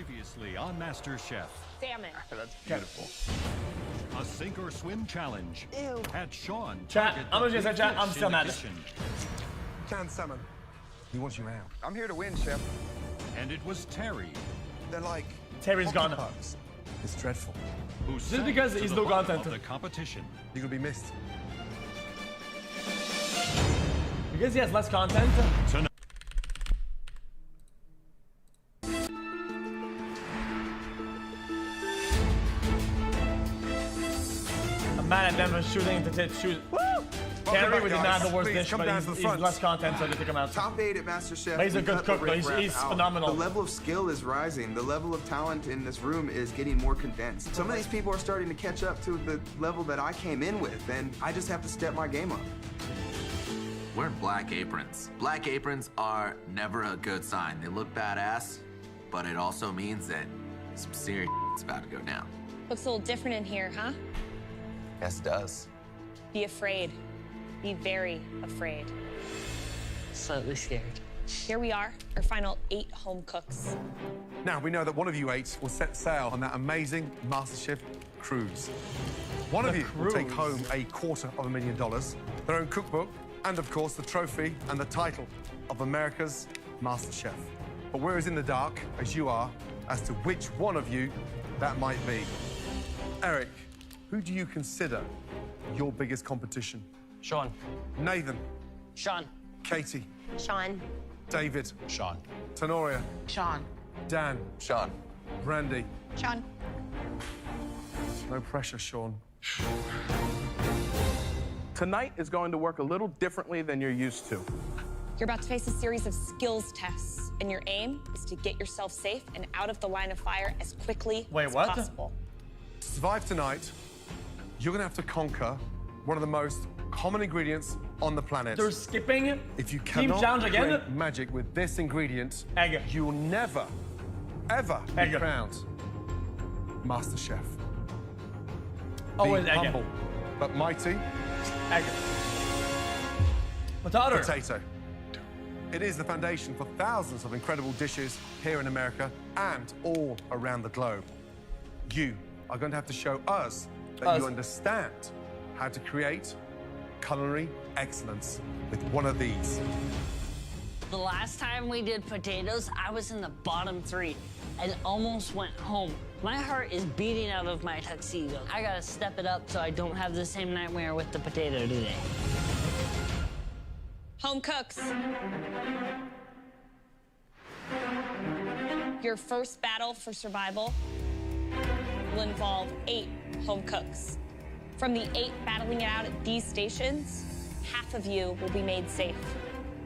Previously on MasterChef. Salmon. That's beautiful. A sink or swim challenge. Ew. Had Sean Chat, target I'm the just gonna say, chat, big I'm fish still in the mad. kitchen. Canned salmon. He wants you out. I'm here to win, Chef. And it was Terry They're like Terry's gone. octopuses. It's dreadful. who Just sank because to he's the no bottom content. of the competition. You're gonna be missed. Because he has less content. Tonight. I'm mad at them for shooting into tits. Woo! Terry back, was guys. not the worst Please, dish, come but down to the he's front. less content, so they took him out. Top 8 at MasterChef. But he's a we good cut the cook, though. riffraff He's out. phenomenal. The level of skill is rising. The level of talent in this room is getting more condensed. Some of these people are starting to catch up to the level that I came in with, and I just have to step my game up. Wearing black aprons. Black aprons are never a good sign. They look badass, but it also means that some serious is about to go down. Looks a little different in here, huh? Yes, it does. Be afraid. Be very afraid. Slightly scared. Here we are, our final 8 home cooks. Now, we know that one of you 8 will set sail on that amazing MasterChef cruise. One of you will take home $250,000, their own cookbook, and of course, the trophy and the title of America's MasterChef. But we're as in the dark as you are as to which one of you that might be. Eric, who do you consider your biggest competition? Sean. Nathan, Sean. Katie, Sean. David, Sean. Tenoria, Sean. Dan, Sean. Randy. Sean. No pressure, Sean. Tonight is going to work a little differently than you're used to. You're about to face a series of skills tests, and your aim is to get yourself safe and out of the line of fire as quickly as what? possible. To survive tonight, you're gonna have to conquer one of the most common ingredients on the planet. They're skipping If you team cannot challenge again. create magic with this ingredient, Egg. you will never, ever Egg. be crowned Master Chef. Always Be egg. humble, but mighty. Egg. Potato. Potato. It is the foundation for thousands of incredible dishes here in America and all around the globe. You are going to have to show us that you understand how to create culinary excellence with one of these. The last time we did potatoes, I was in the bottom 3 and almost went home. My heart is beating out of my tuxedo. I gotta step it up so I don't have the same nightmare with the potato today. Home cooks. Your first battle for survival will involve 8 home cooks. From the 8 battling it out at these stations, half of you will be made safe.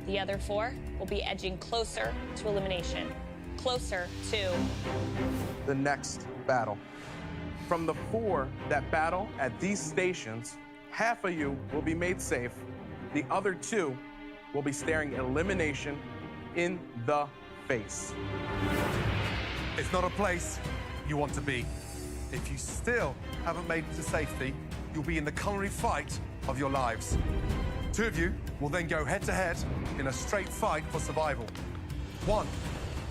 The other 4 will be edging closer to elimination, closer to The next battle. From the 4 that battle at these stations, half of you will be made safe. The other 2 will be staring elimination in the face. It's not a place you want to be. If you still haven't made it to safety, you'll be in the culinary fight of your lives. 2 of you will then go head-to-head in a straight fight for survival. 1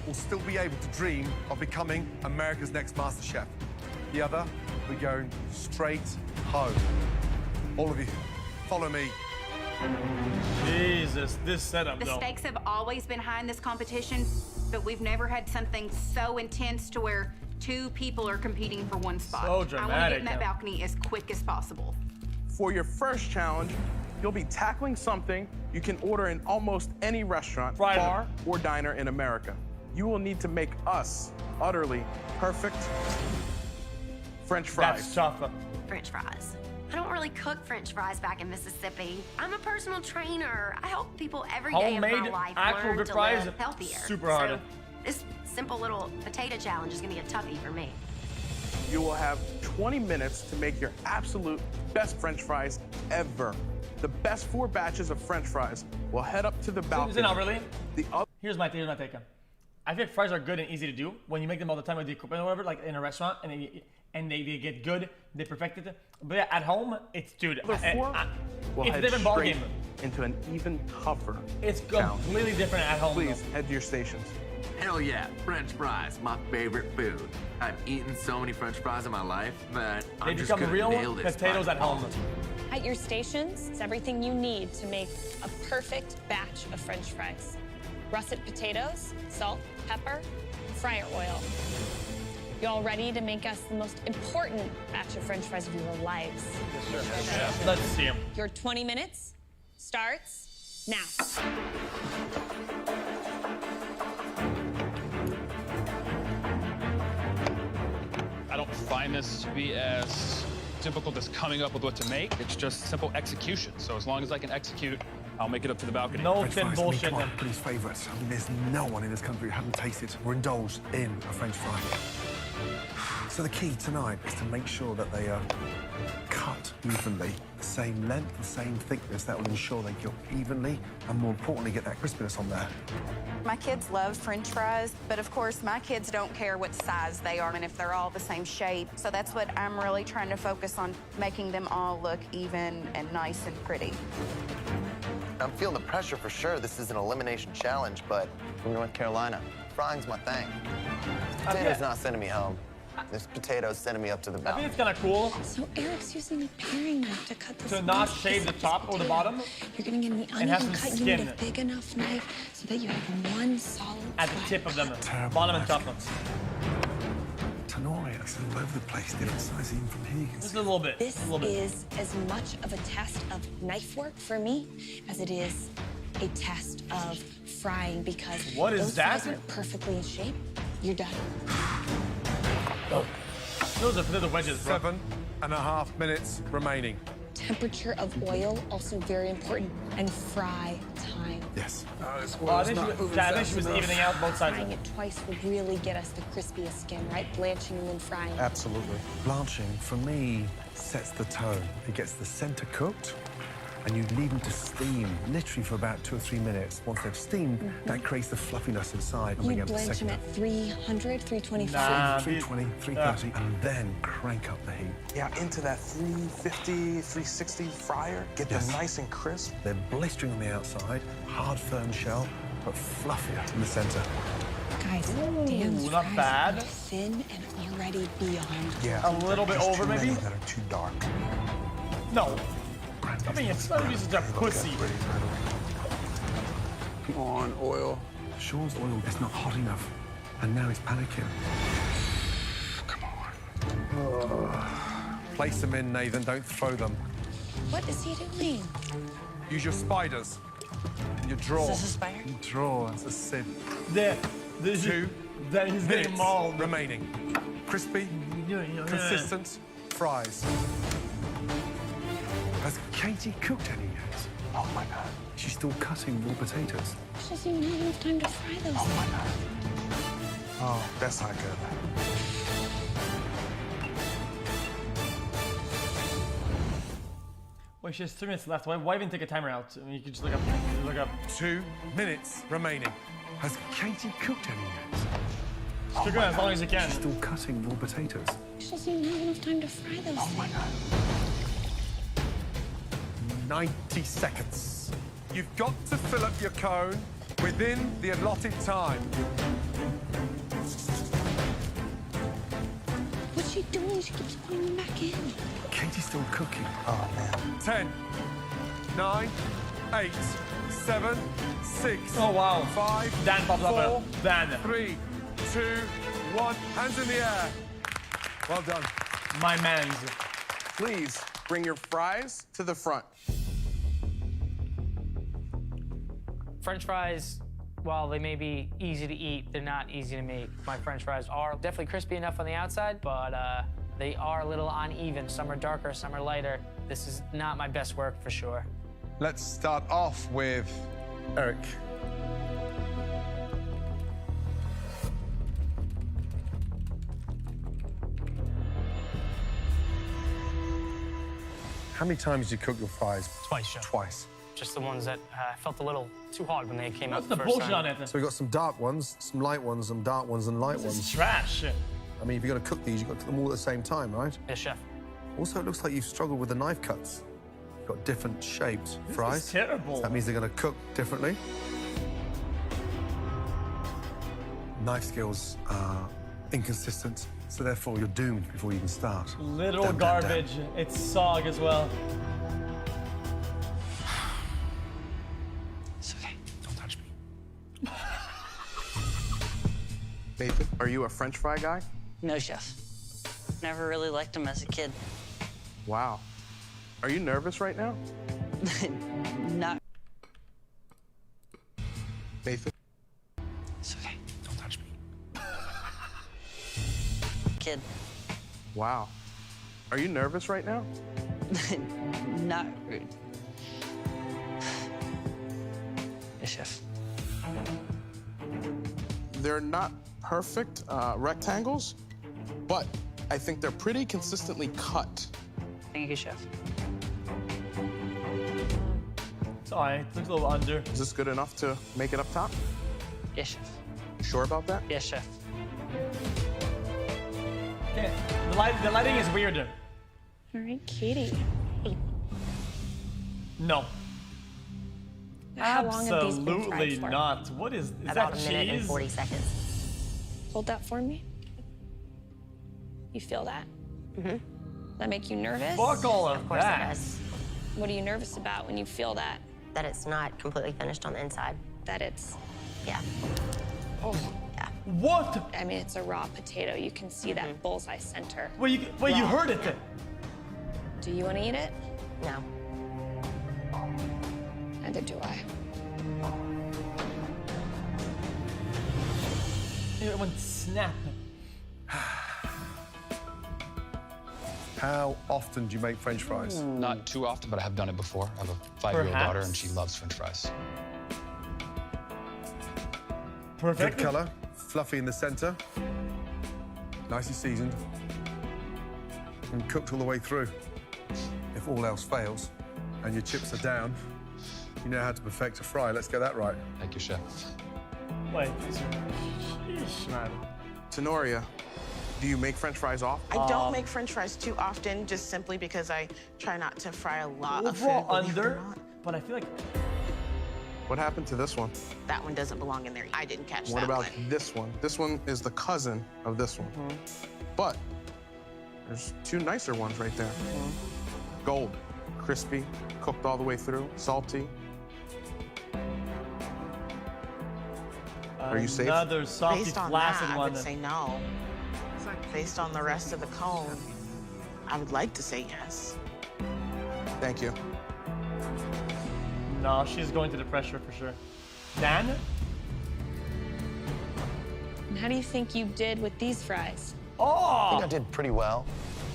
will still be able to dream of becoming America's next Master Chef. The other will be going straight home. All of you, follow me. Jesus, this setup, The though. stakes have always been high in this competition, but we've never had something so intense to where 2 people are competing for 1 spot. So I want to get dramatic, in that yeah. balcony as quick as possible. For your first challenge, you'll be tackling something you can order in almost any restaurant, Right. bar, or diner in America. You will need to make us utterly perfect French fries. That's tough. French fries. I don't really cook French fries back in Mississippi. I'm a personal trainer. I help people every day of my Homemade, life actual learn good to fries, live healthier. super hard. So this simple little potato challenge is gonna be a toughie for me. You will have 20 minutes to make your absolute best French fries ever. The best 4 batches of French fries will head up to the balcony. Is it not really? The other Here's my take. I think fries are good and easy to do when you make them all the time with the equipment or whatever, like in a restaurant, and they get good, they perfect it. But yeah, at home, it's, dude, 4 will it's a head different ball straight game. into an even tougher It's challenge. completely different at home. Please head to your stations. Hell yeah, French fries, my favorite food. I've eaten so many French fries in my life that They I'm just become gonna real nail this potatoes by at home. default. At your stations, it's everything you need to make a perfect batch of French fries. Russet potatoes, salt, pepper, and fryer oil. You all ready to make us the most important batch of French fries of your lives? Let's see them. Your 20 minutes starts now. I don't find this to be as difficult as coming up with what to make. It's just simple execution. So as long as I can execute, I'll make it up to the balcony. No French thin fries, bullshit. come on, everybody's favourite. I mean, there's no one in this country who hasn't tasted or indulged in a French fry. So the key tonight is to make sure that they are cut evenly, the same length, the same thickness. That will ensure they cook evenly and, more importantly, get that crispiness on there. My kids love French fries, but of course, my kids don't care what size they are and if they're all the same shape. So that's what I'm really trying to focus on, making them all look even and nice and pretty. I'm feeling the pressure for sure. This is an elimination challenge, but from North Carolina, frying's my thing. Potatoes not sending me home. This potato's sending me up to the I think mountain. it's kind of cool So Eric's using a paring knife to cut this. to not shave the top or the bottom. You're gonna get the And have uneven some cut. You need a skin. big enough knife so that you have one solid. At the flat tip of them, Terrible bottom and knife. top ones. Tannoy, it's all over the place. Different size even from here. You can Just see. a little bit. This a little bit. is as much of a test of knife work for me as it is a test of frying, because What is those that? fries aren't perfectly in shape. You're done. Oh. Those are potato wedges, bro. 7.5 minutes remaining. Temperature of oil also very important, and fry time. Yes. Well, I think she was evening out both sides. Frying it twice would really get us the crispiest skin, right? Blanching and then frying. Absolutely. Blanching, for me, sets the tone. It gets the center cooked, and you leave them to steam, literally for about 2 or 3 minutes. Once they've steamed, that creates the fluffiness inside. And we You get the blanch them second at 300, 325. Nah. 320, 330, and then crank up the heat. Yeah, into that 350, 360 fryer. Get them Yes. nice and crisp. They're blistering on the outside, hard, firm shell, but fluffier in the center. Guys, Dan's not fries bad. are thin and already beyond. Yeah. A little bit There's over, too many maybe? that are too dark. No. I mean, it's not such a pussy. Come on, oil. Sean's oil is not hot enough, and now he's panicking. Come on. Place them in, Nathan. Don't throw them. What is he doing? Use your spiders. Your drawer. Is this a spider? Drawer. It's a sieve. There. 2 That is getting minutes mauled. remaining. Crispy, consistent fries. Has Katie cooked any yet? Oh my God. She's still cutting raw potatoes. She doesn't even have enough time to fry those. Oh my God. Oh, that's not good. Wait, she has 3 minutes left. Why even take a timer out? I mean, you could just look up. 2 minutes remaining. Has Katie cooked any yet? Cook it as long as you can. She's still cutting raw potatoes. She doesn't even have enough time to fry those. Oh my God. 90 seconds. You've got to fill up your cone within the allotted time. What's she doing? She keeps putting them back in. Katie's still cooking. Oh man. 10, 9, 8, 7, 6. Oh, wow. 5, Dan pops up. 4, Dan. 3, 2, 1. Hands in the air. Well done. My man's. Please bring your fries to the front. French fries, while they may be easy to eat, they're not easy to make. My French fries are definitely crispy enough on the outside, but they are a little uneven. Some are darker, some are lighter. This is not my best work for sure. Let's start off with Eric. How many times did you cook your fries? Twice, Chef. Twice. Just the ones that felt a little too hard when they came out What's the the first bullshit time. on it? So we've got some dark ones, some light ones, some dark ones, and light This is ones. trash. I mean, if you're going to cook these, you've got to cook them all at the same time, right? Yes, Chef. Also, it looks like you've struggled with the knife cuts. You've got different shaped fries. is terrible. That means they're going to cook differently. Knife skills are inconsistent, so therefore you're doomed before you even start. Literal Damn, damn, damn. garbage. It's sog as well. It's okay. Don't touch me. Nathan, are you a French fry guy? No, chef. Never really liked them as a kid. Wow. Are you nervous right now? Not. Nathan? It's okay. Don't touch me. Kid. Wow. Are you nervous right now? Not rude. Yes, chef. They're not perfect rectangles, but I think they're pretty consistently cut. Thank you, chef. It's all right. Looks a little under. Is this good enough to make it up top? Yes, chef. Sure about that? Yes, chef. Okay. The lighting is weird. All right, Katie. No. How long have these been fried Absolutely for? not. What is About that a minute and cheese? 40 seconds. Hold that for me. You feel that? Does that make you nervous? Fuck all of Of course that. it does. What are you nervous about when you feel that? That it's not completely finished on the inside. That it's, Yeah. oh, Yeah. What? I mean, it's a raw potato. You can see that bullseye center. Wait, you heard it. Do you want to eat it? No. Neither do I. It went snap. How often do you make French fries? Not too often, but I have done it before. I have a 5-year-old daughter, and she Perhaps. loves French fries. Perfect. Good color, fluffy in the center, nicely seasoned, and cooked all the way through. If all else fails and your chips are down, you know how to perfect a fry. Let's get that right. Thank you, chef. Wait. Sheesh, man. Tenoria, do you make French fries often? I don't make French fries too often, just simply because I try not to fry a lot of food. Overall believe it or under, not. but I feel like What happened to this one? That one doesn't belong in there. I didn't catch What that about one. this one? This one is the cousin of this one. But there's two nicer ones right there. Gold, crispy, cooked all the way through, salty. Are you safe? another salty, Based on flaccid that, I one. would say no. Based on the rest of the cone, I would like to say yes. Thank you. No, she's going to the pressure for sure. Dan? And how do you think you did with these fries? I think I Oh! did pretty well.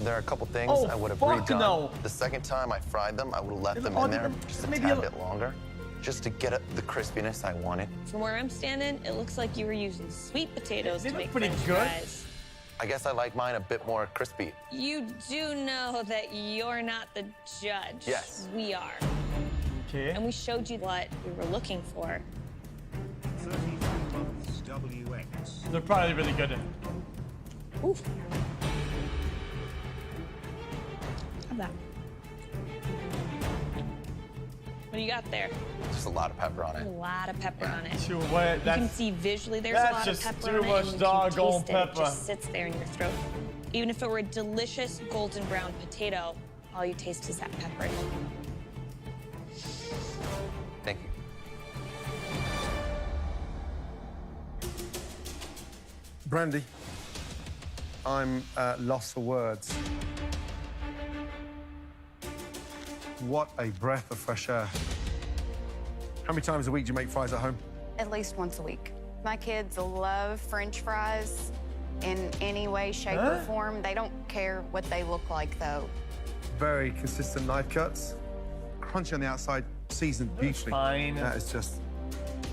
There are a couple things Oh, I would have fuck redone. no. The second time I fried them, I would have left them Oh, in there just a maybe tad a- bit longer, just to get the crispiness I wanted. From where I'm standing, it looks like you were using sweet potatoes They to look make pretty French good. fries. I guess I like mine a bit more crispy. You do know that you're not the judge. Yes. We are. Okay. And we showed you what we were looking for. 33 months WX. They're probably really good. Oof. Have that. What do you got there? Just a lot of pepper on A it. lot of pepper on it. Too wet. You can That's see visually there's a that's lot of just pepper too on it, much and you doggone can taste it. pepper. It just sits there in your throat. Even if it were a delicious golden brown potato, all you taste is that pepper. Thank you. Brandy, I'm lost for words. What a breath of fresh air. How many times a week do you make fries at home? At least once a week. My kids love French fries in any way, shape, or form. They don't care what they look like, though. Very consistent knife cuts, crunchy on the outside, seasoned beautifully. fine. That is just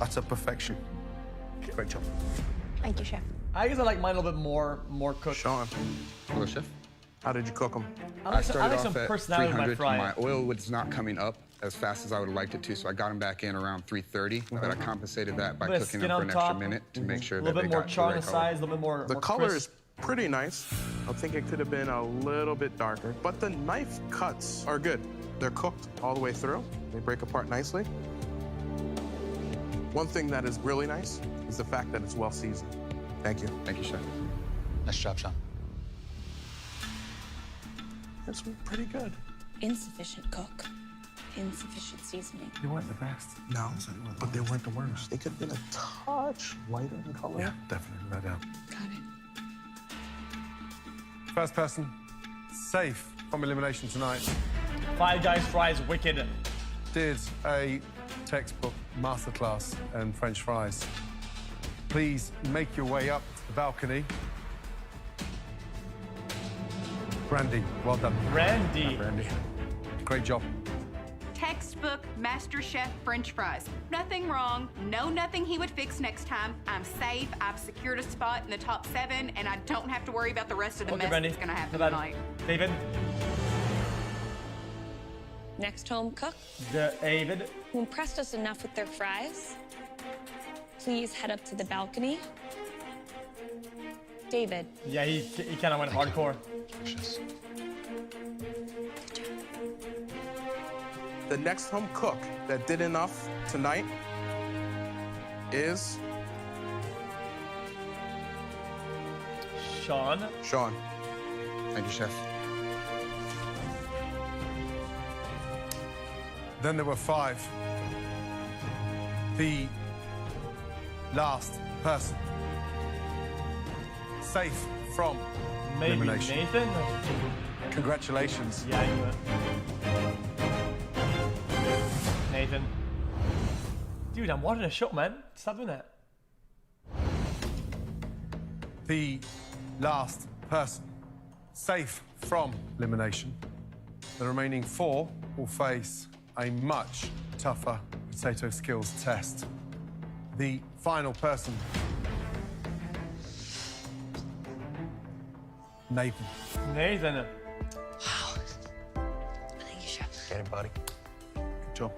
utter perfection. Great job. Thank you, Chef. I guess I like mine a little bit more cooked. Sean, Hello, chef. how did you cook them? I like some at personality with my 300. fry. My oil was not coming up as fast as I would have liked it to, so I got them back in around 330. But I compensated that by Bit of cooking skin them for on an top. extra minute to make sure A that little they bit more got char the on right the color. sides, a little bit more. The more color crisp. is pretty nice. I think it could have been a little bit darker, but the knife cuts are good. They're cooked all the way through. They break apart nicely. One thing that is really nice is the fact that it's well seasoned. Thank you. Thank you, chef. Nice job, Sean. That's pretty good. Insufficient cook. Insufficient seasoning. They weren't the best. No, but they weren't the worst. They could have been a touch lighter in color. Yeah, definitely, no doubt. Got it. First person safe from elimination tonight. Five Guys fries, wicked. Did a textbook masterclass in French fries. Please make your way up to the balcony. Brandy, well done. Brandy. Brandy. Great job. Textbook MasterChef French fries. Nothing wrong, nothing he would fix next time. I'm safe, I've secured a spot in the top 7, and I don't have to worry about the rest of the mess Brandy. that's gonna happen Bye-bye. tonight. David. Next home cook, David. who impressed us enough with their fries. Please head up to the balcony. David. Yeah, he kind of went hardcore. The next home cook that did enough tonight is Sean. Sean. Thank you, chef. Then there were 5. The last person safe from Maybe elimination. Nathan? Congratulations. Yeah, I knew it. Nathan. Dude, I'm watching a show, man. Stop doing that. The last person safe from elimination. The remaining 4 will face a much tougher potato skills test. The final person, Nathan. Nathan. Thank you, Chef. Get it, buddy. Good job.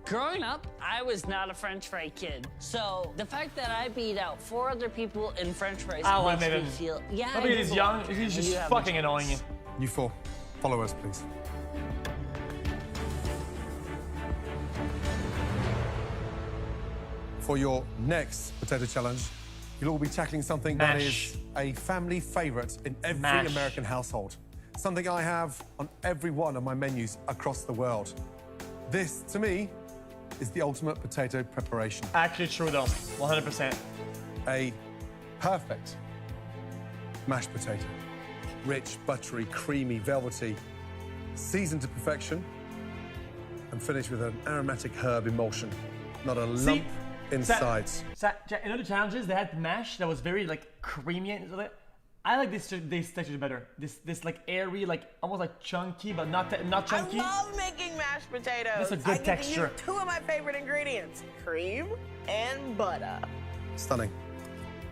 Growing up, I was not a French fry kid. So the fact that I beat out 4 other people in French fries I makes me Nathan. feel... Yeah, I mean, he's young. He's just fucking annoying. You 4, follow us, please. For your next potato challenge, you'll all be tackling something that is a family favorite in every American household. Something I have on every one of my menus across the world. This, to me, is the ultimate potato preparation. Actually true, though. 100%. A perfect mashed potato. Rich, buttery, creamy, velvety, seasoned to perfection, and finished with an aromatic herb emulsion. Not a lump inside. In other challenges, they had mash that was very like creamy. And I like this texture better. This like airy, like almost like chunky, but not chunky. I love making mashed potatoes. That's a good I get texture. To use 2 of my favorite ingredients, cream and butter. Stunning.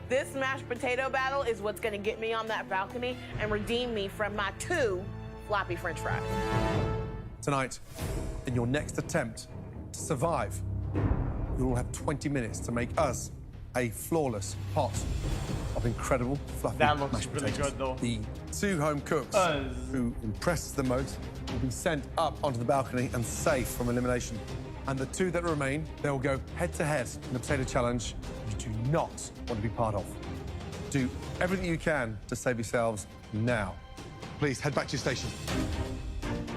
This mashed potato battle is what's gonna get me on that balcony and redeem me from my 2 floppy French fries. Tonight, in your next attempt to survive, you will have 20 minutes to make us a flawless pot of incredible fluffy That looks mashed really potatoes. good, though. The 2 home cooks who impress the most will be sent up onto the balcony and safe from elimination. And the 2 that remain, they will go head-to-head in the potato challenge you do not want to be part of. Do everything you can to save yourselves now. Please, head back to your station.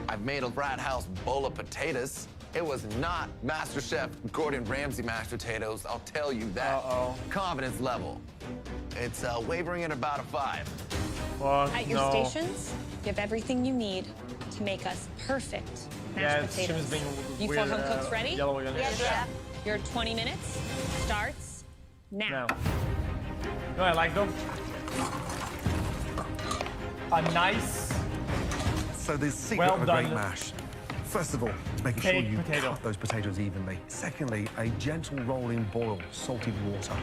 I've made a frat house bowl of potatoes. It was not MasterChef Gordon Ramsay mashed potatoes, I'll tell you that. Confidence level. It's wavering at about a 5. At your stations, you have everything you need to make us perfect mashed potatoes. You 4 home cooks ready? Yes, Chef. Your 20 minutes starts now. You know what I like though? A nice. So the secret well of a done. great mash, first of all, is making sure you cut those potatoes evenly. Secondly, a gentle rolling boil, salted water.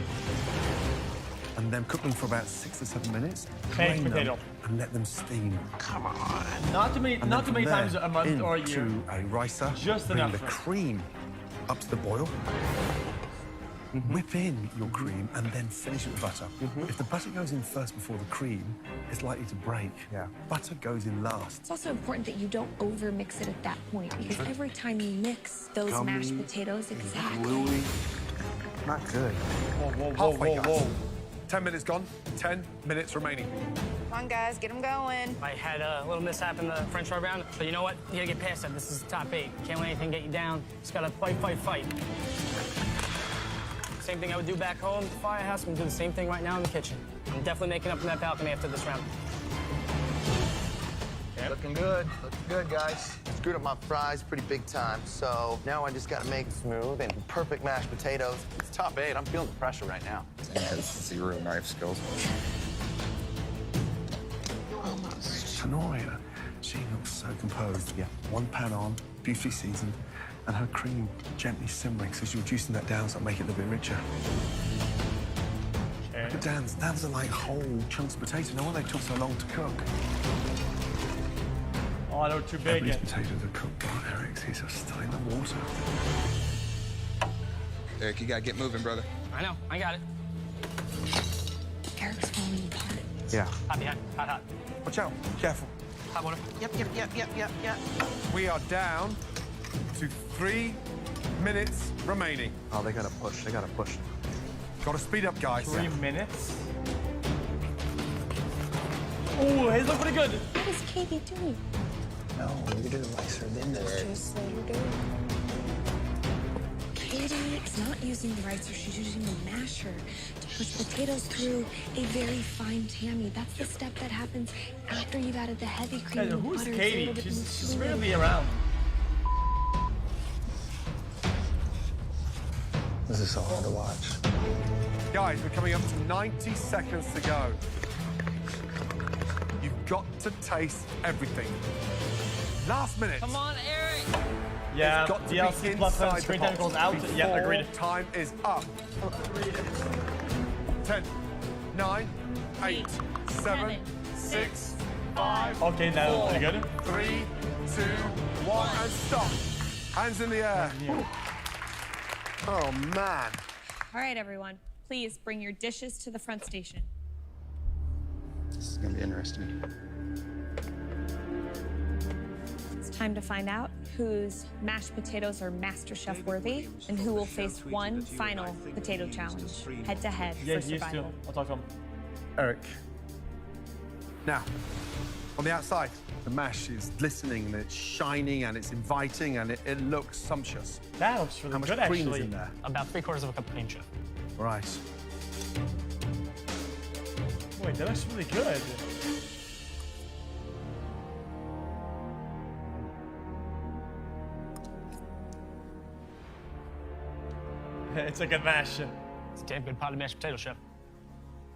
And then cook them for about 6 to 7 minutes. Drain them and let them steam. Come on. Not too many times a month or a year. Into a ricer. Just bring enough. the cream up to the boil. Whip in your cream and then finish it with butter. If the butter goes in first before the cream, it's likely to break. Butter goes in last. It's also important that you don't over-mix it at that point, because every time you mix those Gummy, mashed potatoes, exactly. Gluey. Not good. Whoa, whoa, whoa, Halfway, whoa, guys. whoa. 10 minutes gone, 10 minutes remaining. Come on, guys, get them going. I had a little mishap in the French fry round, but you know what? You gotta get past that. This is the top 8. Can't let anything get you down. Just gotta fight, fight, fight. Same thing I would do back home, the firehouse. I'm gonna do the same thing right now in the kitchen. I'm definitely making up in that balcony after this round. Looking good, guys. Screwed up my fries pretty big time, so now I just gotta make smooth and perfect mashed potatoes. It's top 8. I'm feeling the pressure right now. He has 0 knife skills. Tenoria, she looks so composed. Yeah, 1 pan on, beautifully seasoned, and her cream gently simmering, so she's reducing that down so it'll make it a little bit richer. Okay. But Dan's are like whole chunks of potato. No wonder they took so long to cook. Oh, they were too big. These potatoes are cooked on Eric's. He's just still in the water. Eric, you gotta get moving, brother. I know, I got it. Eric's falling apart. Yeah. Hot behind, hot, hot. Watch out. Careful. Hot water. Yep. We are down to 3 minutes remaining. Oh, they gotta push. They gotta push. Gotta speed up, guys. 3 minutes. Oh, his look pretty good. What is Katie doing? No, you do nicer than this. Just so you do. Katie is not using the ricer, she's using the masher to push potatoes through a very fine tammy. That's the step that happens after you've added the heavy cream Guys, and who's butter. Katie? She's rarely around. This is so hard to watch. Guys, we're coming up to 90 seconds to go. You've got to taste everything. Last minute. Come on, Eric. Yeah, It's got to DLC be plus inside screen the time box goes out. Yeah, before agreed. Time is up. 10, 9, 8, 7, 6, 5. Okay, that was pretty good. 3, 2, 1, and stop. Hands in the air. Oh, man. All right, everyone, please bring your dishes to the front station. This is gonna be interesting. It's time to find out whose mashed potatoes are MasterChef worthy and who will face one final potato challenge, head-to-head Yeah, for he used to. survival. I'll talk to him. Eric. Now, on the outside, the mash is glistening and it's shining and it's inviting and it looks sumptuous. That looks really How much good, cream actually. is in there? About 3/4 of a cup of cream, chef. Right. Wait, that looks really good. It's a good mash. It's a damn good pot of mashed potato, chef.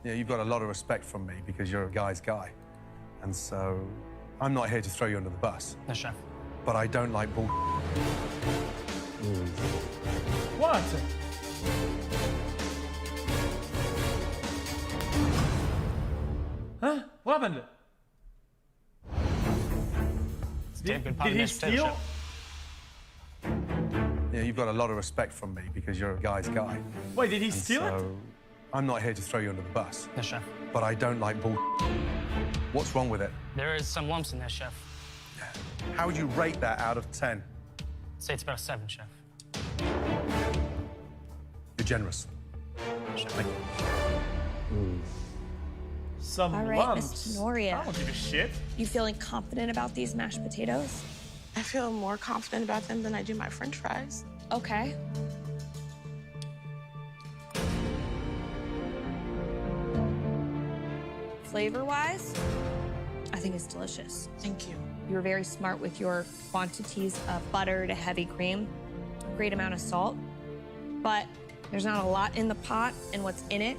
Yeah, you've got a lot of respect from me because you're a guy's guy. And so I'm not here to throw you under the bus. No, chef. But I don't like bull. What? Huh? What happened? It's a damn good pot Did of he mashed potato, steal? chef. Yeah, you've got a lot of respect from me because you're a guy's guy. Wait, did he And steal it? so I'm not here to throw you under the bus. No, chef. But I don't like bull. What's wrong with it? There is some lumps in there, chef. How would you rate that out of 10? Say it's about a 7, chef. You're generous. Chef. Some All right, lumps. Miss Tenoria. I don't give a shit. You feeling confident about these mashed potatoes? I feel more confident about them than I do my French fries. Okay. Flavor-wise, I think it's delicious. Thank you. You were very smart with your quantities of butter to heavy cream, a great amount of salt, but there's not a lot in the pot, and what's in it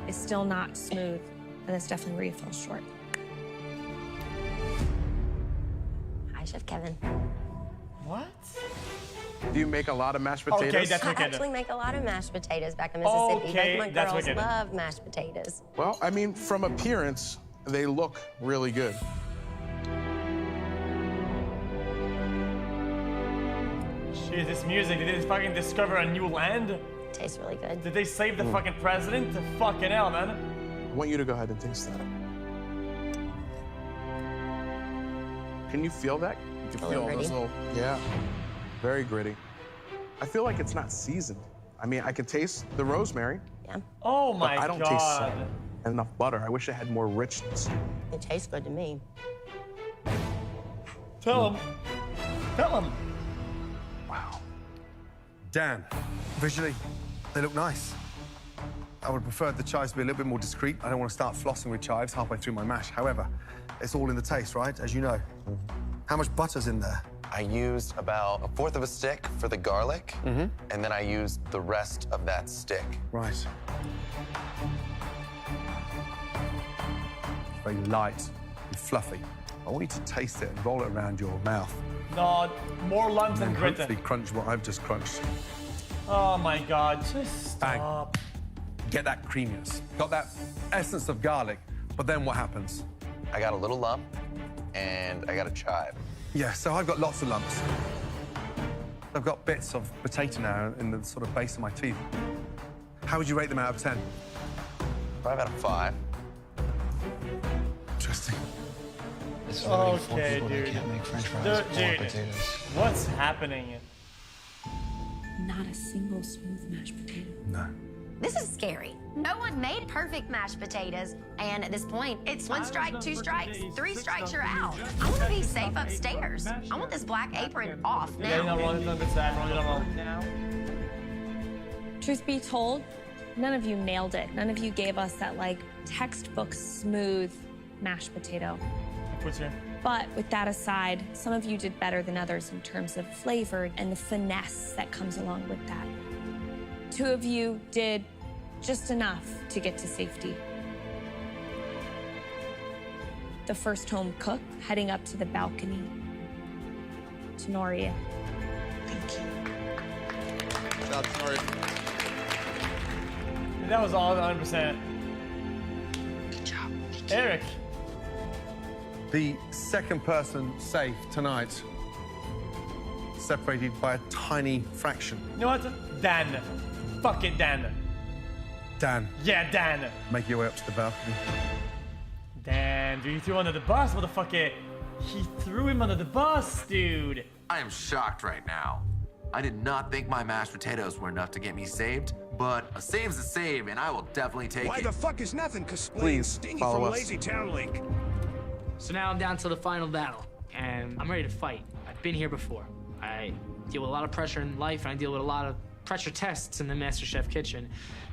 is still not smooth, and that's definitely where you fall short. Hi, Chef Kevin. What? Do you make a lot of mashed potatoes? Okay, that's I wicked. actually make a lot of mashed potatoes back in Mississippi. Okay, Both my that's girls wicked. love mashed potatoes. Well, I mean, from appearance, they look really good. Shit, this music. Did they fucking discover a new land? Tastes really good. Did they save the fucking president? Fucking hell, man. I want you to go ahead and taste that. Can you feel that? You can A little feel those gritty. little, yeah, very gritty. I feel like it's not seasoned. I mean, I can taste the rosemary. am. Oh my I don't God. taste enough butter. I wish it had more richness. It tastes good to me. Tell him. Tell him. Dan, visually, they look nice. I would prefer the chives to be a little bit more discreet. I don't want to start flossing with chives halfway through my mash. However, it's all in the taste, right? As you know. How much butter's in there? I used about 1/4 of a stick for the garlic, and then I used the rest of that stick. Right. Very light and fluffy. I want you to taste it and roll it around your mouth. No, more lumps And and then grit. hopefully crunch what I've just crunched. Oh my God, just stop. Get that creaminess. Got that essence of garlic, but then what happens? I got a little lump, and I got a chive. Yeah, so I've got lots of lumps. I've got bits of potato now in the sort of base of my teeth. How would you rate them out of 10? 5 out of 5. Interesting. It's really for Okay, people dude. that can't make French fries Dude, or potatoes. what's happening? Not a single smooth mashed potato. No. This is scary. No one made perfect mashed potatoes, and at this point, it's 1 strike, 2 strikes, 3 strikes, you're out. I want to be safe upstairs. I want this black apron off now. Truth be told, none of you nailed it. None of you gave us that, like, textbook smooth mashed potato. But with that aside, some of you did better than others in terms of flavor and the finesse that comes along with that. 2 of you did just enough to get to safety. The first home cook heading up to the balcony. Tenoria. Thank you. Shout out to Tenoria. That was all 100%. Good job. Eric. The second person safe tonight, separated by a tiny fraction. You know what? Dan. Fuck it, Dan. Dan. Yeah, Dan. Make your way up to the balcony. Dan, dude, you threw him under the bus, motherfucker. He threw him under the bus, dude. I am shocked right now. I did not think my mashed potatoes were enough to get me saved, but a save's a save, and I will definitely take Why it. the fuck is nothing? Cause Please, Stingy follow from us. Lazy Town Link. So now I'm down to the final battle, and I'm ready to fight. I've been here before. I deal with a lot of pressure in life, and I deal with a lot of pressure tests in the MasterChef kitchen,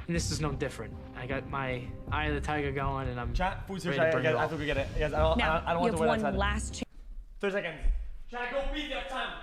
and this is no different. I got my eye of the tiger going, and I'm Chat, food ready search, to bring it I all. think we get it. Yes, I don't Now, want you to have wait one outside. last chance. 30 seconds. Chat, go beat the time.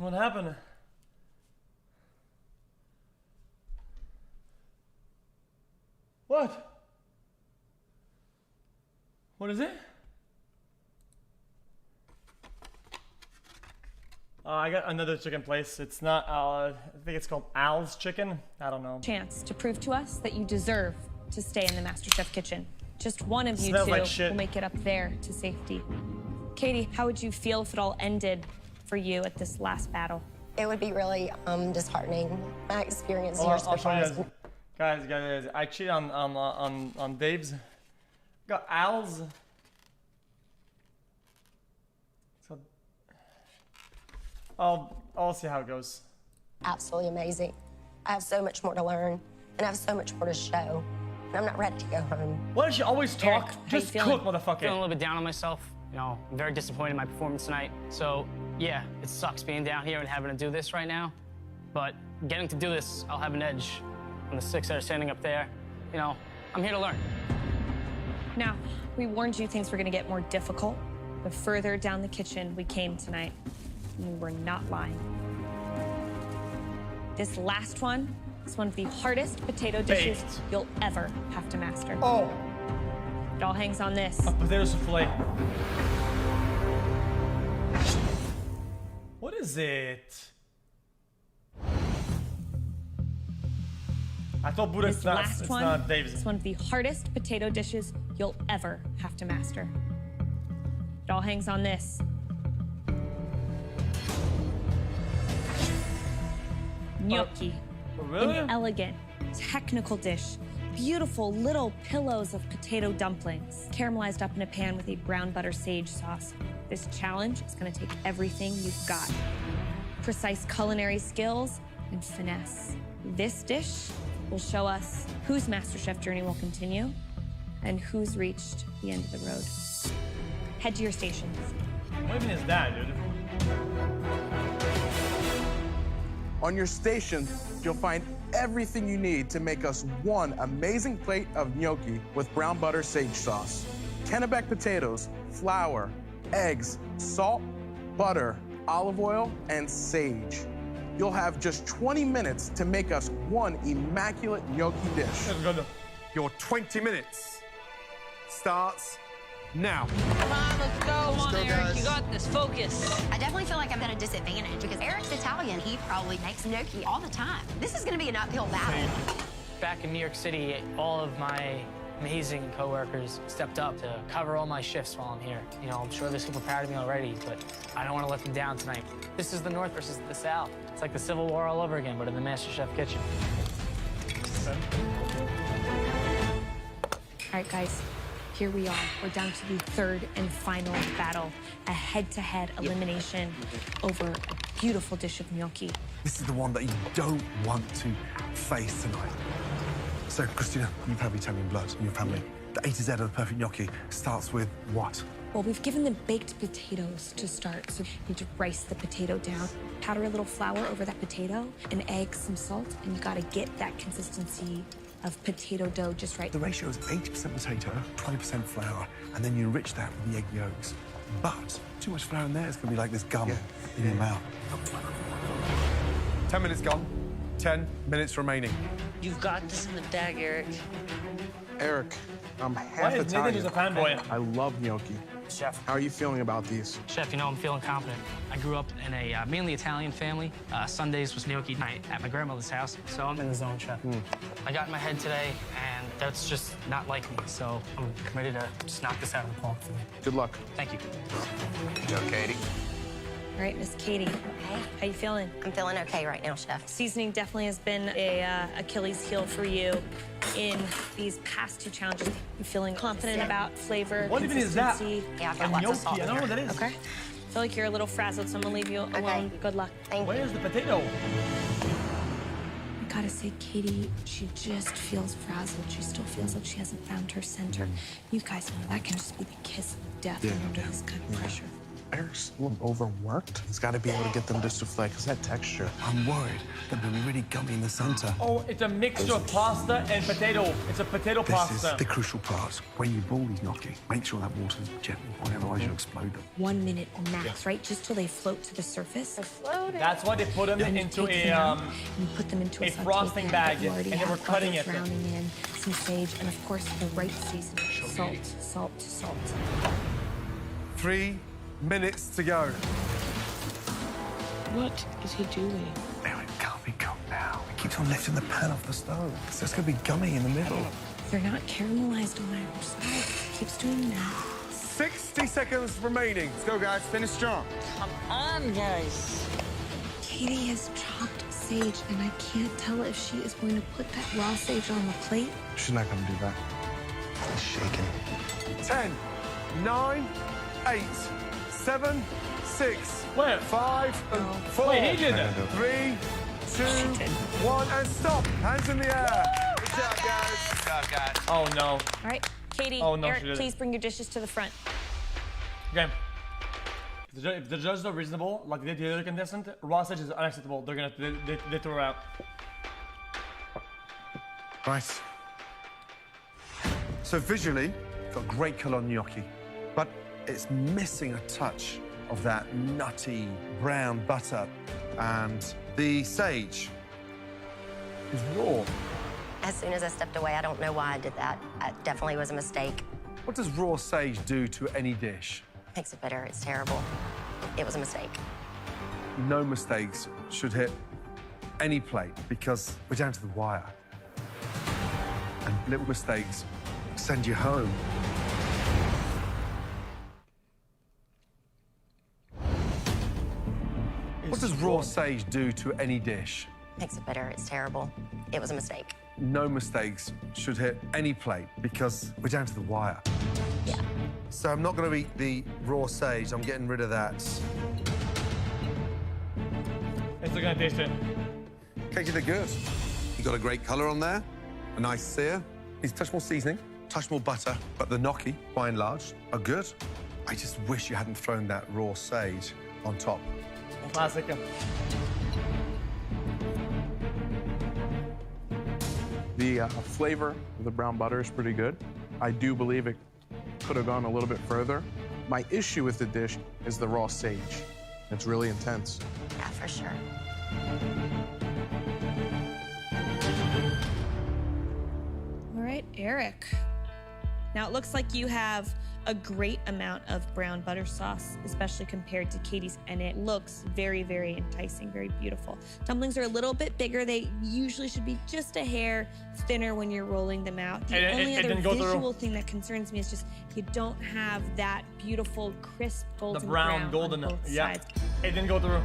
What happened? What? What is it? I got another chicken place. It's not, I think it's called Al's Chicken. I don't know. Chance to prove to us that you deserve to stay in the MasterChef kitchen. Just one of you Smells two like shit. will make it up there to safety. Katie, how would you feel if it all ended for you at this last battle? It would be really disheartening. My experience I'll here show you surprised guys. Guys, I cheated on Dave's. Got Al's. So I'll see how it goes. absolutely amazing. I have so much more to learn, and I have so much more to show. And I'm not ready to go home. Why don't you always talk? Eric, Just cook, motherfucker. Feeling a little bit down on myself. You know, I'm very disappointed in my performance tonight. So, yeah, it sucks being down here and having to do this right now. But getting to do this, I'll have an edge on the 6 that are standing up there. You know, I'm here to learn. Now, we warned you things were gonna get more difficult. The further down the kitchen we came tonight, we were not lying. This last one is one of the hardest potato dishes you'll ever have to master. Oh. It all hangs on this. A potato souffle. What is it? I thought Buddha This last it's one not Dave's. is one of the hardest potato dishes you'll ever have to master. It all hangs on this. Gnocchi. Really? An elegant, technical dish. Beautiful little pillows of potato dumplings, caramelized up in a pan with a brown butter sage sauce. This challenge is gonna take everything you've got. Precise culinary skills and finesse. This dish will show us whose MasterChef journey will continue and who's reached the end of the road. Head to your stations. What even is that, dude? On your station, you'll find everything you need to make us one amazing plate of gnocchi with brown butter sage sauce. Kennebec potatoes, flour, eggs, salt, butter, olive oil, and sage. You'll have just 20 minutes to make us one immaculate gnocchi dish. Your 20 minutes starts now. Come on, let's go. Come on, Eric, guys. you got this. Focus. I definitely feel like I'm at a disadvantage because Eric's Italian. He probably makes gnocchi all the time. This is going to be an uphill battle. Back in New York City, all of my amazing coworkers stepped up to cover all my shifts while I'm here. You know, I'm sure they're super proud of me already, but I don't want to let them down tonight. This is the North versus the South. It's like the Civil War all over again, but in the MasterChef kitchen. All right, guys, here we are. We're down to the third and final battle, a head-to-head elimination over a beautiful dish of gnocchi. This is the one that you don't want to face tonight. So, Christina, you've had Italian blood in your family. The A to Z of the perfect gnocchi starts with what? Well, we've given them baked potatoes to start, so you need to rice the potato down, powder a little flour over that potato, an egg, some salt, and you gotta get that consistency of potato dough just right. The ratio is 80% potato, 20% flour, and then you enrich that with the egg yolks. But too much flour in there is gonna be like this gum in your mouth. 10 minutes gone. 10 minutes remaining. You've got this in the bag, Eric. Eric, I'm half Why is Nathan Italian. just a fanboy? I love gnocchi. Chef. How are you feeling about these? Chef, you know, I'm feeling confident. I grew up in a mainly Italian family. Sundays was gnocchi night at my grandmother's house, so I'm in the zone, Chef. I got in my head today, and that's just not like me, so I'm ready to just knock this out of the park for me. Good luck. Thank you. Yo, Katie. All right, Miss Katie, how you feeling? I'm feeling okay right now, Chef. Seasoning definitely has been a Achilles heel for you in these past two challenges. You feeling confident about flavor, What even is that? consistency? Yeah, I've got lots of salt Gnocchi, I in don't know here. what that is. Okay. I feel like you're a little frazzled, so I'm gonna leave you alone. Okay. Good luck. Thank you. Where's the potato? I gotta say, Katie, she just feels frazzled. She still feels like she hasn't found her center. You guys know that can just be the kiss of death when under this kind of pressure. Eric's a little overworked. He's got to be able to get them to souffle, because that texture. I'm worried they're going to be really gummy in the center. Oh, it's a mixture of pasta and potato. It's a potato pasta. This is the crucial part. When you boil these gnocchi, make sure that water's gentle, otherwise you'll explode them. 1 minute max, right? Just till they float to the surface. That's why they put them into you put them into a frosting bag, and then we're cutting it. Browning in some sage, and of course the right seasoning. Salt, salt, salt. 3 minutes to go. What is he doing? Eric, can't be cooked now. He keeps on lifting the pan off the stove. So it's going to be gummy in the middle. They're not caramelized on either side. Keeps doing that. 60 seconds remaining. Let's go, guys. Finish strong. Come on, guys. Katie has chopped sage, and I can't tell if she is going to put that raw sage on the plate. She's not going to do that. He's shaking. 10, 9, 8, 7, 6, 5, 4, Wait, he did that. 3, 2, 1, and stop. Hands in the air. Good job, guys. Good job, guys. Oh, no. All right, Katie, Oh, no, she Eric, didn't. please bring your dishes to the front. Okay. If the judges are reasonable, like the other contestant, raw sage is unacceptable. They're gonna they throw her out. Right. So visually, got great colour on gnocchi, but it's missing a touch of that nutty brown butter, and the sage is raw. As soon as I stepped away, I don't know why I did that. It definitely was a mistake. What does raw sage do to any dish? Makes it bitter. It's terrible. It was a mistake. No mistakes should hit any plate because we're down to the wire. And little mistakes send you home. What does raw sage do to any dish? Makes it bitter. It's terrible. It was a mistake. No mistakes should hit any plate because we're down to the wire. Yeah. So I'm not going to eat the raw sage. I'm getting rid of that. It's gonna taste it. Katie, they're good. You got a great colour on there, a nice sear. Needs a touch more seasoning, touch more butter, but the gnocchi, by and large, are good. I just wish you hadn't thrown that raw sage on top. Classic. The flavor of the brown butter is pretty good. I do believe it could have gone a little bit further. My issue with the dish is the raw sage. It's really intense. Yeah, for sure. All right, Eric. Now it looks like you have a great amount of brown butter sauce, especially compared to Katie's, and it looks very, very enticing, very beautiful. Dumplings are a little bit bigger. They usually should be just a hair thinner when you're rolling them out. The only other visual thing that concerns me is just you don't have that beautiful, crisp golden brown golden, on both yeah. sides. It didn't go through.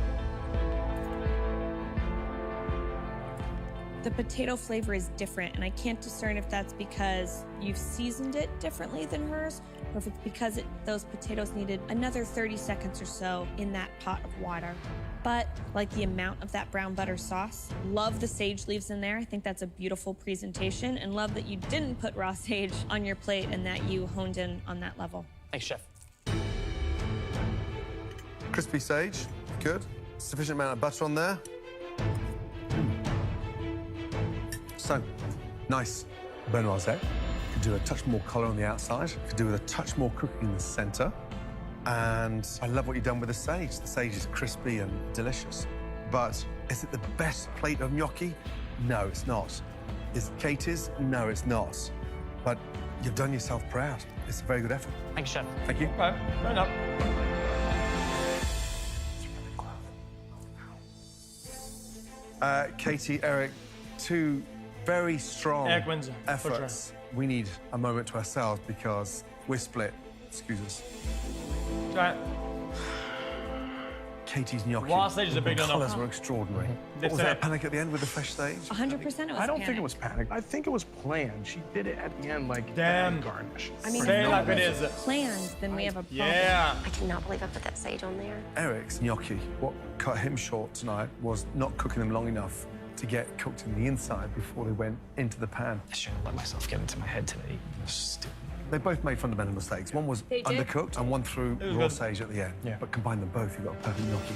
The potato flavor is different, and I can't discern if that's because you've seasoned it differently than hers, or if it's because those potatoes needed another 30 seconds or so in that pot of water. But like the amount of that brown butter sauce, love the sage leaves in there. I think that's a beautiful presentation, and love that you didn't put raw sage on your plate and that you honed in on that level. Thanks, Chef. Crispy sage, good. Sufficient amount of butter on there. So, nice beurre noisette. Could do a touch more colour on the outside. Could do with a touch more cooking in the centre. And I love what you've done with the sage. The sage is crispy and delicious. But is it the best plate of gnocchi? No, it's not. Is it Katie's? No, it's not. But you've done yourself proud. It's a very good effort. Thanks, Chef. Thank you. Right, fair enough. Katie, Eric, two very strong Eric wins, for efforts. We need a moment to ourselves because we're split. Excuse us. Try it. Katie's gnocchi. Raw sage is a big The no-no. colours were extraordinary. They Was said there a it. panic at the end with the fresh sage? 100% it was I don't think panic. it was panic. I think it was planned. She did it at the end like Damn. garnish. I mean, Say if it like it it's is. planned, then we have a problem. Yeah. I cannot believe I put that sage on there. Eric's gnocchi, what cut him short tonight was not cooking them long enough to get cooked in the inside before they went into the pan. I shouldn't let myself get into my head today. Stupid. They both made fundamental mistakes. One was They did. undercooked, and one threw It was raw good. sage at the end. Yeah. But combine them both, you got a perfect gnocchi.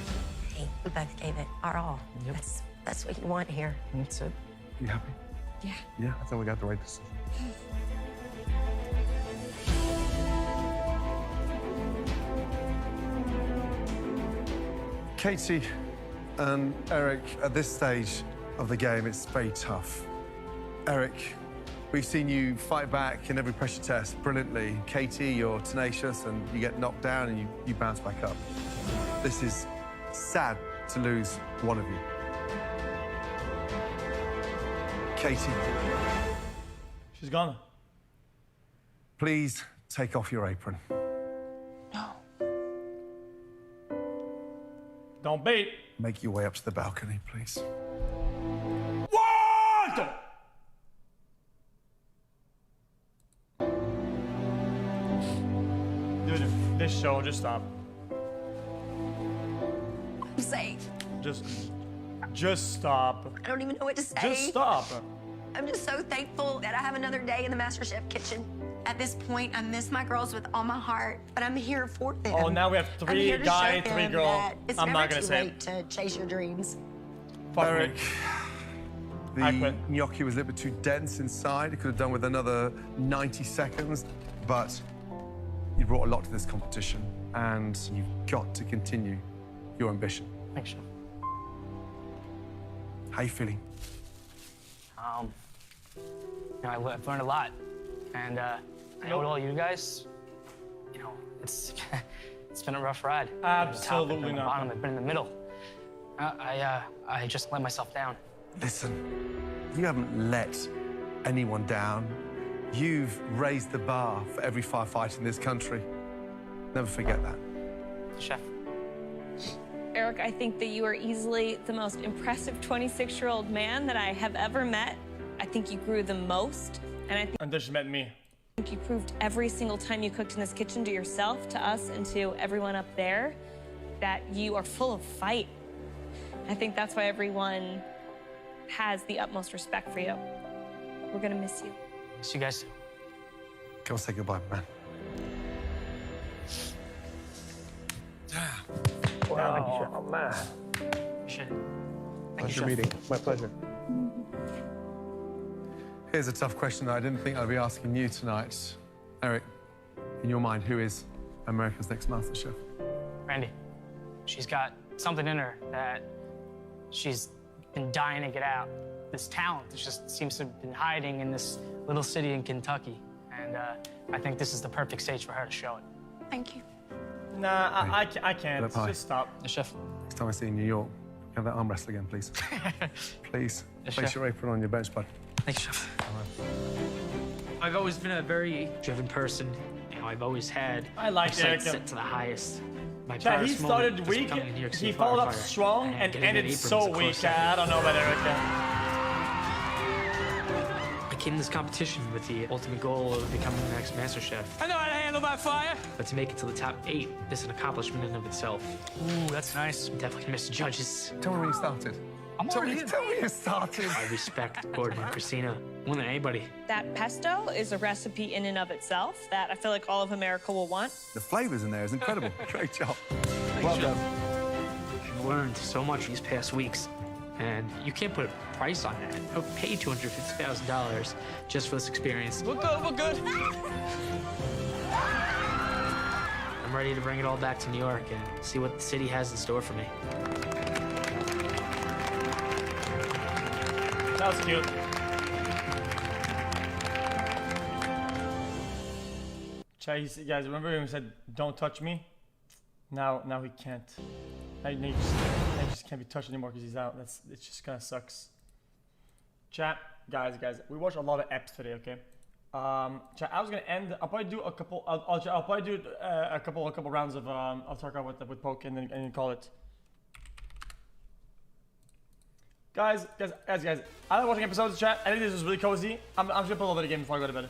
Hey, we both gave it our all. Yep. That's what you want here. That's it. You happy? Yeah. Yeah, I think we got the right decision. Katie and Eric, at this stage of the game, it's very tough. Eric, we've seen you fight back in every pressure test brilliantly. Katie, you're tenacious and you get knocked down and you bounce back up. This is sad to lose one of you. Katie, She's gone. please take off your apron. Don't bait. Make your way up to the balcony, please. What? Dude, this show, just stop. I'm safe. Just stop. I don't even know what to say. Just stop. I'm just so thankful that I have another day in the MasterChef kitchen. At this point, I miss my girls with all my heart, but I'm here for them. Oh, now we have I'm 3 here to guy, show 3 them girl. that It's I'm never not gonna too say late it. to chase your dreams. Fuck Eric, me. I the quit. gnocchi was a little bit too dense inside. It could have done with another 90 seconds, but you brought a lot to this competition, and you've got to continue your ambition. Thanks, Chef. How you feeling? I've learned a lot, and I owe it all you guys. You know, it's been a rough ride. Absolutely I've been not. Bottom, I've been in the middle. I just let myself down. Listen, you haven't let anyone down. You've raised the bar for every firefighter in this country. Never forget that. Chef. Eric, I think that you are easily the most impressive 26-year-old man that I have ever met. I think you grew the most, and I And then she met me. think you proved every single time you cooked in this kitchen to yourself, to us, and to everyone up there that you are full of fight. I think that's why everyone has the utmost respect for you. We're gonna miss you. See you guys. Go say goodbye, man. Wow, oh, man. Shit. Pleasure meeting. My pleasure. Here's a tough question that I didn't think I'd be asking you tonight. Eric, in your mind, who is America's next MasterChef? Randy. She's got something in her that she's been dying to get out. This talent that just seems to have been hiding in this little city in Kentucky. And I think this is the perfect stage for her to show it. Thank you. Nah, I can't. Up high. Just stop. Chef. Next time I see you in New York, have that arm wrestle again, please. Please. Yes, Place chef. your apron on your bench, bud. Thanks, Chef. I've always been a very driven person. You know, I've always had I like my sights Eric. set to the highest. My Chad, he proudest moment started was weak. becoming a New York City He followed up firefighter strong and getting that ended apron so was a weak. close second. I don't know about Eric. I came to this competition with the ultimate goal of becoming the next MasterChef. I know how to handle my fire! But to make it to the top 8 is an accomplishment in and of itself. Ooh, that's nice. Definitely missed the judges. Tell me where you started. Tell me you started. I respect Gordon and Christina more than anybody. That pesto is a recipe in and of itself that I feel like all of America will want. The flavors in there is incredible. Great job. Thanks, Well Chef. done. I've learned so much these past weeks, and you can't put a price on that. I would pay $250,000 just for this experience. We're good, we're good. I'm ready to bring it all back to New York and see what the city has in store for me. That was cute. Chad, guys, remember when he said, "Don't touch me"? Now he can't. Now he just can't be touched anymore because he's out. It just kind of sucks. Chat, guys, we watched a lot of eps today. Okay. Chat, I was gonna end. I'll probably do a couple. I'll probably do a couple rounds of I'll talk about with Poke and then call it. Guys, I like watching episodes. Chat, I think this was really cozy. I'm just gonna play a little bit of game before I go to bed.